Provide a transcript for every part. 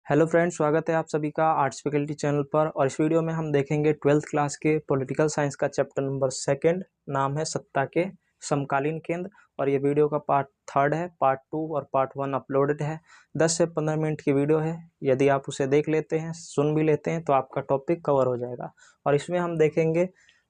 Hello friends, स्वागत है आप सभी का आर्ट्स फैकल्टी चैनल पर। और इस वीडियो में हम देखेंगे 12th क्लास के पॉलिटिकल साइंस का चैप्टर नंबर 2। नाम है सत्ता के समकालीन केंद्र। और ये वीडियो का पार्ट 3 है। पार्ट 2 और पार्ट 1 अपलोडेड है। 10 से 15 मिनट की वीडियो है। यदि आप उसे देख लेते हैं, सुन भी लेते हैं, तो आपका टॉपिक कवर हो जाएगा। और इसमें हम देखेंगे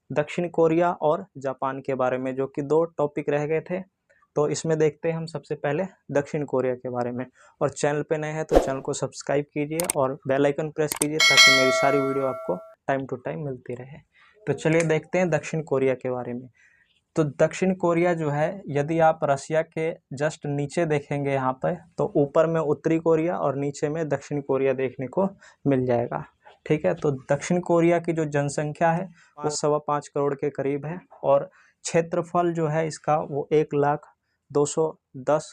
दक्षिण कोरिया और जापान के बारे में, जो कि 2 टॉपिक रह गए थे। तो इसमें देखते हैं हम सबसे पहले दक्षिण कोरिया के बारे में। और चैनल पे नए हैं तो चैनल को सब्सक्राइब कीजिए और बेल आइकन प्रेस कीजिए ताकि मेरी सारी वीडियो आपको टाइम टू टाइम मिलती रहे। तो चलिए देखते हैं दक्षिण कोरिया के बारे में। तो दक्षिण कोरिया जो है, यदि आप रसिया के जस्ट नीचे देखेंगे यहाँ पर, तो ऊपर में उत्तरी कोरिया और नीचे में दक्षिण कोरिया देखने को मिल जाएगा। ठीक है। तो दक्षिण कोरिया की जो जनसंख्या है वो 5.25 करोड़ के करीब है। और क्षेत्रफल जो है इसका वो 1,02,10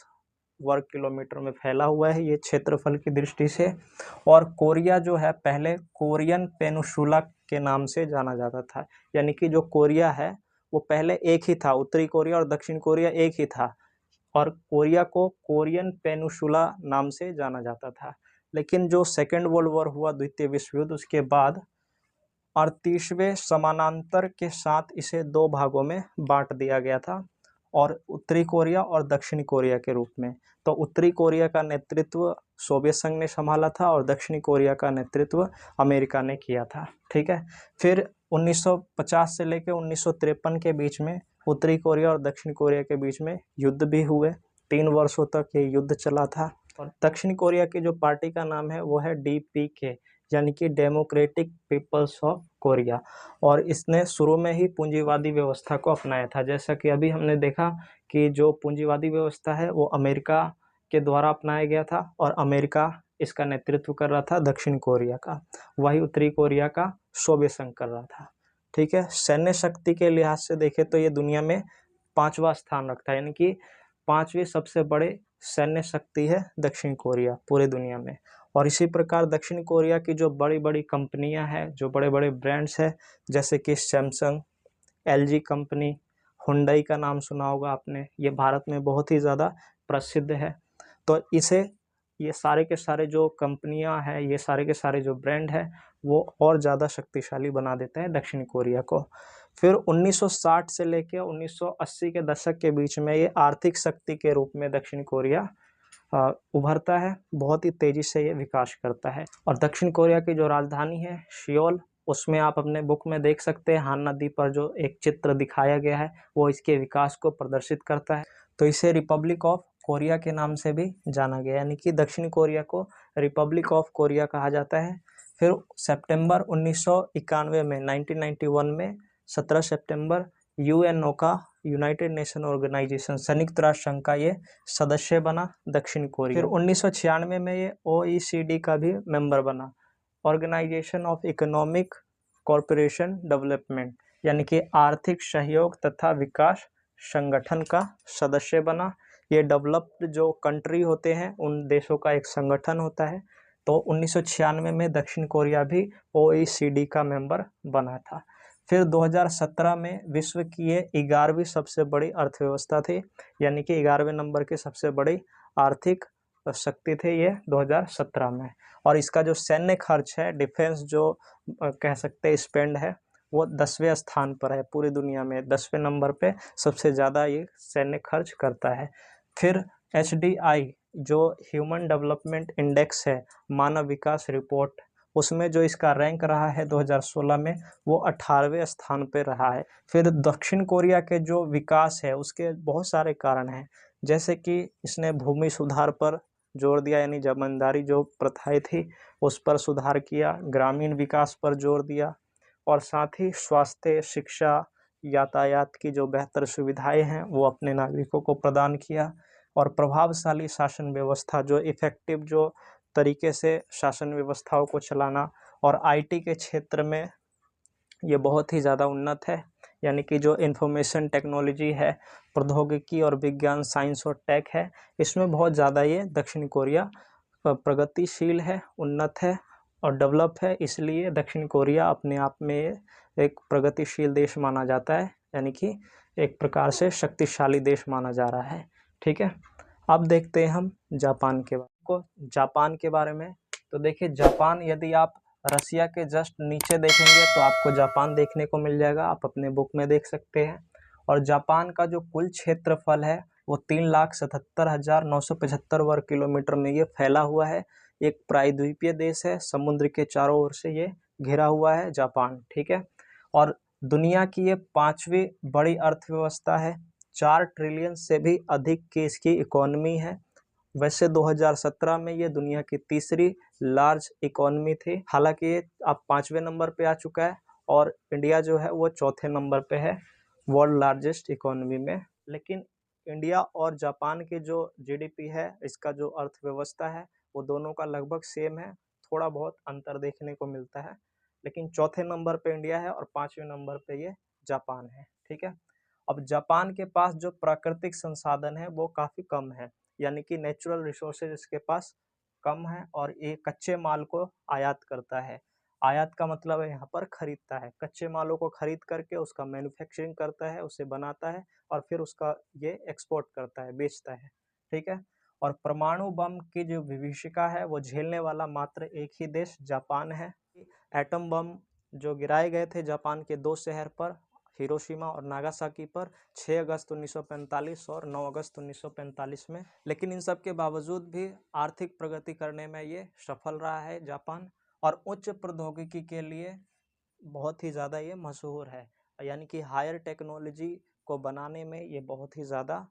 वर्ग किलोमीटर में फैला हुआ है, ये क्षेत्रफल की दृष्टि से। और कोरिया जो है पहले कोरियन पेनिनसुला के नाम से जाना जाता था। यानी कि जो कोरिया है वो पहले एक ही था, उत्तरी कोरिया और दक्षिण कोरिया एक ही था। और कोरिया को कोरियन पेनिनसुला नाम से जाना जाता था। लेकिन जो सेकेंड वर्ल्ड वॉर हुआ, द्वितीय विश्व युद्ध, उसके बाद 38वें समानांतर के साथ इसे 2 भागों में बांट दिया गया था, और उत्तरी कोरिया और दक्षिणी कोरिया के रूप में। तो उत्तरी कोरिया का नेतृत्व सोवियत संघ ने संभाला था और दक्षिणी कोरिया का नेतृत्व अमेरिका ने किया था। ठीक है। फिर 1950 से लेकर 1953 के बीच में उत्तरी कोरिया और दक्षिण कोरिया के बीच में युद्ध भी हुए। 3 वर्षों तक ये युद्ध चला था। और दक्षिण कोरिया की जो पार्टी का नाम है वो है DPK, यानी कि डेमोक्रेटिक पीपल्स ऑफ कोरिया। और इसने शुरू में ही पूंजीवादी व्यवस्था को अपनाया था। जैसा कि अभी हमने देखा कि जो पूंजीवादी व्यवस्था है वो अमेरिका के द्वारा अपनाया गया था, और अमेरिका इसका नेतृत्व कर रहा था दक्षिण कोरिया का। वही उत्तरी कोरिया का सोवियत संघ कर रहा था। ठीक है। सैन्य शक्ति के लिहाज से देखें तो ये दुनिया में 5वां स्थान रखता है, यानी कि 5वीं सबसे बड़े सैन्य शक्ति है दक्षिण कोरिया पूरे दुनिया में। और इसी प्रकार दक्षिण कोरिया की जो बड़ी बड़ी कंपनियां हैं, जो बड़े बड़े ब्रांड्स हैं, जैसे कि सैमसंग, LG कंपनी, हुंडई का नाम सुना होगा आपने, ये भारत में बहुत ही ज़्यादा प्रसिद्ध है। तो इसे ये सारे के सारे जो कंपनियां हैं, ये सारे के सारे जो ब्रांड हैं, वो और ज़्यादा शक्तिशाली बना देते हैं दक्षिण कोरिया को। फिर 1960 से लेकर 1980 के दशक के बीच में ये आर्थिक शक्ति के रूप में दक्षिण कोरिया उभरता है। बहुत ही तेजी से ये विकास करता है। और दक्षिण कोरिया की जो राजधानी है सियोल, उसमें आप अपने बुक में देख सकते हैं, हान नदी पर जो एक चित्र दिखाया गया है वो इसके विकास को प्रदर्शित करता है। तो इसे रिपब्लिक ऑफ कोरिया के नाम से भी जाना गया, यानी कि दक्षिण कोरिया को रिपब्लिक ऑफ कोरिया कहा जाता है। फिर सितंबर 1991 में 1991 में 17 सितंबर UNO का, यूनाइटेड नेशन ऑर्गेनाइजेशन, संयुक्त राष्ट्र संघ का ये सदस्य बना दक्षिण कोरिया। फिर 1996 में ये OECD का भी मेंबर बना, organisation of economic corporation development, यानी कि आर्थिक सहयोग तथा विकास संगठन का सदस्य बना। ये डेवलप्ड जो कंट्री होते हैं उन देशों का एक संगठन होता है। तो 1996 में दक्षिण कोरिया भी OECD का मेंबर बना था। फिर 2017 में विश्व की ये 11वीं सबसे बड़ी अर्थव्यवस्था थी, यानी कि 11वें नंबर के सबसे बड़ी आर्थिक शक्ति थे ये 2017 में। और इसका जो सैन्य खर्च है, डिफेंस जो कह सकते हैं स्पेंड है, वो 10वें स्थान पर है पूरी दुनिया में। 10वें नंबर पे सबसे ज़्यादा ये सैन्य खर्च करता है। फिर HDI जो ह्यूमन डेवलपमेंट इंडेक्स है, मानव विकास रिपोर्ट, उसमें जो इसका रैंक रहा है 2016 में, वो 18वें स्थान पे रहा है। फिर दक्षिण कोरिया के जो विकास है उसके बहुत सारे कारण हैं, जैसे कि इसने भूमि सुधार पर जोर दिया, यानी जमींदारी जो प्रथाएं थी उस पर सुधार किया, ग्रामीण विकास पर जोर दिया, और साथ ही स्वास्थ्य, शिक्षा, यातायात की जो बेहतर सुविधाएं हैं वो अपने नागरिकों को प्रदान किया, और प्रभावशाली शासन व्यवस्था, जो इफेक्टिव जो तरीके से शासन व्यवस्थाओं को चलाना, और IT के क्षेत्र में ये बहुत ही ज़्यादा उन्नत है, यानी कि जो इंफॉर्मेशन टेक्नोलॉजी है, प्रौद्योगिकी और विज्ञान, साइंस और टेक है, इसमें बहुत ज़्यादा ये दक्षिण कोरिया प्रगतिशील है, उन्नत है और डेवलप है। इसलिए दक्षिण कोरिया अपने आप में एक प्रगतिशील देश माना जाता है, यानी कि एक प्रकार से शक्तिशाली देश माना जा रहा है। ठीक है। अब देखते हैं हम जापान के बारे में। तो देखिए जापान, यदि आप रसिया के जस्ट नीचे देखेंगे तो आपको जापान देखने को मिल जाएगा, आप अपने बुक में देख सकते हैं। और जापान का जो कुल क्षेत्रफल है वो 3,77,975 वर्ग किलोमीटर में ये फैला हुआ है। एक प्रायद्वीपीय देश है, समुद्र के चारों ओर से ये घिरा हुआ है जापान, ठीक है। और दुनिया की ये 5वीं बड़ी अर्थव्यवस्था है, 4 ट्रिलियन से भी अधिक की इसकी इकोनॉमी है। वैसे 2017 में ये दुनिया की तीसरी लार्ज इकोनॉमी थी, हालांकि ये अब 5वें नंबर पे आ चुका है और इंडिया जो है वो चौथे नंबर पे है वर्ल्ड लार्जेस्ट इकोनॉमी में। लेकिन इंडिया और जापान की जो जीडीपी है, इसका जो अर्थव्यवस्था है, वो दोनों का लगभग सेम है, थोड़ा बहुत अंतर देखने को मिलता है। लेकिन चौथे नंबर पे इंडिया है और 5वें नंबर पे ये जापान है, ठीक है। अब जापान के पास जो प्राकृतिक संसाधन है वो काफ़ी कम है, यानी कि नेचुरल रिसोर्सेज इसके पास कम है और ये कच्चे माल को आयात करता है। आयात का मतलब है यहाँ पर खरीदता है, कच्चे मालों को खरीद करके उसका मैन्युफैक्चरिंग करता है, उसे बनाता है और फिर उसका ये एक्सपोर्ट करता है, बेचता है, ठीक है। और परमाणु बम की जो विभीषिका है वो झेलने वाला मात्र एक ही देश जापान है। एटम बम जो गिराए गए थे जापान के 2 शहर पर, हिरोशिमा और नागासाकी पर 6 अगस्त 1945 और 9 अगस्त 1945 में। लेकिन इन सब के बावजूद भी आर्थिक प्रगति करने में ये सफल रहा है जापान, और उच्च प्रौद्योगिकी के लिए बहुत ही ज़्यादा ये मशहूर है, यानी कि हायर टेक्नोलॉजी को बनाने में ये बहुत ही ज़्यादा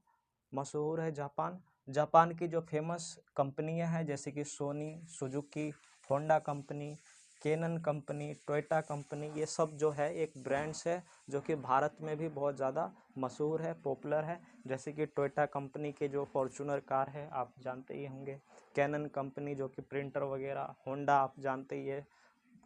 मशहूर है जापान। जापान की जो फेमस कंपनियां हैं जैसे कि Sony, Suzuki, Honda company, Canon company, Toyota company, ये सब जो है एक ब्रांड्स है जो कि भारत में भी बहुत ज़्यादा मशहूर है, पॉपुलर है। जैसे कि टोयोटा कंपनी के जो फॉर्च्यूनर कार है आप जानते ही होंगे, कैनन कंपनी जो कि प्रिंटर वगैरह, होंडा आप जानते ही है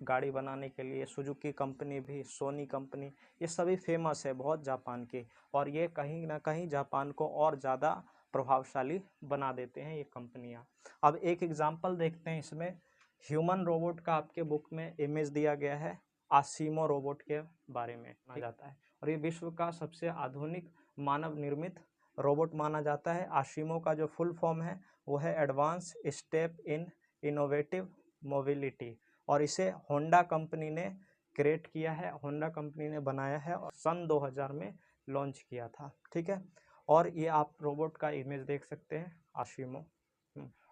गाड़ी बनाने के लिए, सुजुकी कंपनी भी, सोनी कंपनी, ये सभी फेमस है बहुत जापान के, और ये कहीं ना कहीं जापान को और ज़्यादा प्रभावशाली बना देते हैं ये कंपनियां। अब एक एग्जांपल देखते हैं इसमें, ह्यूमन रोबोट का आपके बुक में इमेज दिया गया है, आसिमो रोबोट के बारे में माना जाता है और ये विश्व का सबसे आधुनिक मानव निर्मित रोबोट माना जाता है। आसिमो का जो फुल फॉर्म है वो है advance step in innovative mobility, और इसे होंडा कंपनी ने क्रिएट किया है, होंडा कंपनी ने बनाया है और सन 2000 में लॉन्च किया था, ठीक है। और ये आप रोबोट का इमेज देख सकते हैं, आशिमो,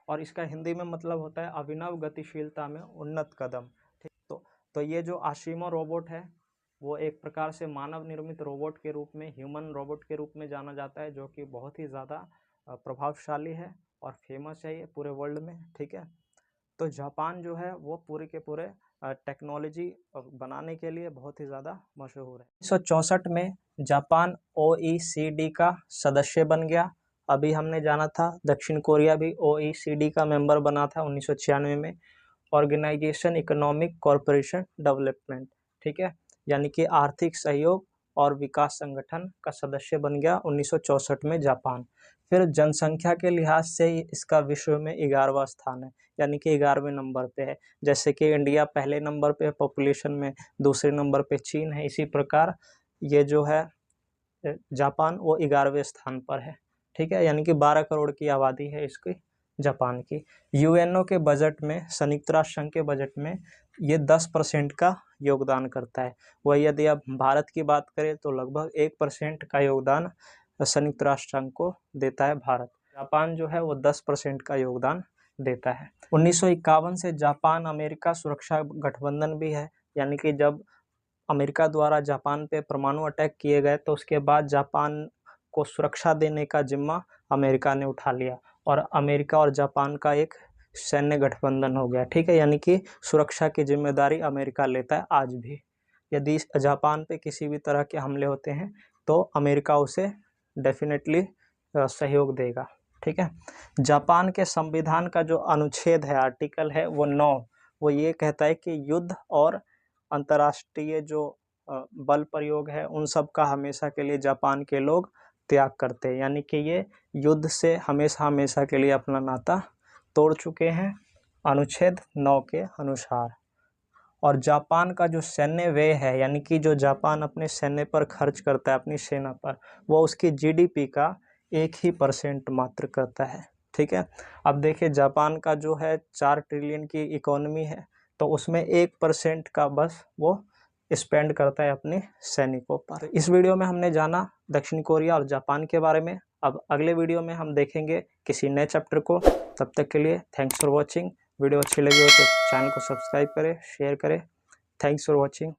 और इसका हिंदी में मतलब होता है अभिनव गतिशीलता में उन्नत कदम, ठीक। तो ये जो आशिमो रोबोट है वो एक प्रकार से मानव निर्मित रोबोट के रूप में, ह्यूमन रोबोट के रूप में जाना जाता है, जो कि बहुत ही ज़्यादा प्रभावशाली है और फेमस है ये पूरे वर्ल्ड में, ठीक है। तो जापान जो है वो पूरे के पूरे टेक्नोलॉजी बनाने के लिए बहुत ही ज़्यादा मशहूर है। 1964 में जापान OECD का सदस्य बन गया। अभी हमने जाना था दक्षिण कोरिया भी OECD का मेंबर बना था 1996 में। ऑर्गेनाइजेशन इकोनॉमिक कॉरपोरेशन डेवलपमेंट, ठीक है, यानी कि आर्थिक सहयोग और विकास संगठन का सदस्य बन गया 1964 में जापान। फिर जनसंख्या के लिहाज से इसका विश्व में 11वां स्थान है, यानी कि 11वें नंबर पे है। जैसे कि इंडिया पहले नंबर पे है पॉपुलेशन में, दूसरे नंबर पे चीन है, इसी प्रकार ये जो है जापान वो 11वें स्थान पर है, ठीक है, यानी कि 12 करोड़ की आबादी है इसकी जापान की। यूएनओ के बजट में, संयुक्त राष्ट्र संघ के बजट में ये 10% का योगदान करता है। वही यदि आप भारत की बात करें तो लगभग 1% का योगदान संयुक्त राष्ट्र संघ को देता है भारत। जापान जो है वो 10% का योगदान देता है। 1951 से जापान अमेरिका सुरक्षा गठबंधन भी है, यानी कि जब अमेरिका द्वारा जापान पे परमाणु अटैक किए गए तो उसके बाद जापान को सुरक्षा देने का जिम्मा अमेरिका ने उठा लिया और अमेरिका और जापान का एक सैन्य गठबंधन हो गया, ठीक है, यानी कि सुरक्षा की जिम्मेदारी अमेरिका लेता है आज भी। यदि जापान पे किसी भी तरह के हमले होते हैं तो अमेरिका उसे डेफिनेटली सहयोग देगा, ठीक है। जापान के संविधान का जो अनुच्छेद है, आर्टिकल है वो 9, वो ये कहता है कि युद्ध और अंतर्राष्ट्रीय जो बल प्रयोग है उन सब का हमेशा के लिए जापान के लोग त्याग करते हैं, यानी कि ये युद्ध से हमेशा हमेशा के लिए अपना नाता तोड़ चुके हैं अनुच्छेद 9 के अनुसार। और जापान का जो सैन्य व्यय है, यानी कि जो जापान अपने सैन्य पर खर्च करता है, अपनी सेना पर, वो उसकी जीडीपी का 1% मात्र करता है, ठीक है। अब देखिए जापान का जो है 4 ट्रिलियन की इकोनॉमी है, तो उसमें 1% का बस वो स्पेंड करता है अपने सैनिकों पर। इस वीडियो में हमने जाना दक्षिण कोरिया और जापान के बारे में। अब अगले वीडियो में हम देखेंगे किसी नए चैप्टर को। तब तक के लिए थैंक्स फॉर वॉचिंग। वीडियो अच्छी लगी हो तो चैनल को सब्सक्राइब करें, शेयर करें। Thanks for watching.